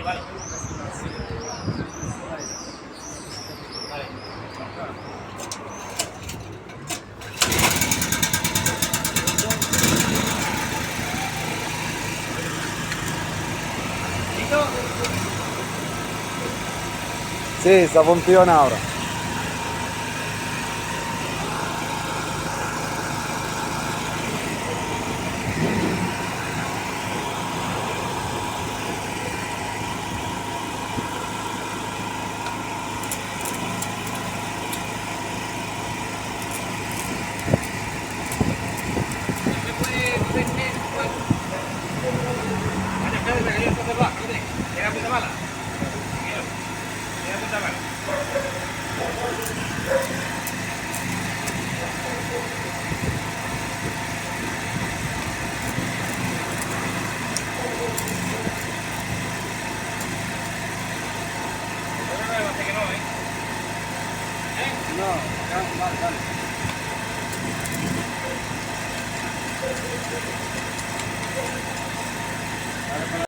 vale. Vale. ¿Listo? Sí, esa funciona ahora. ¿Me puede vender? Vaya, espérate, que yo entonces va, ¿qué tienes? ¿Llega a puta mala? Llega a puta mala. No, no, que no, ¿eh? No, vale, vale.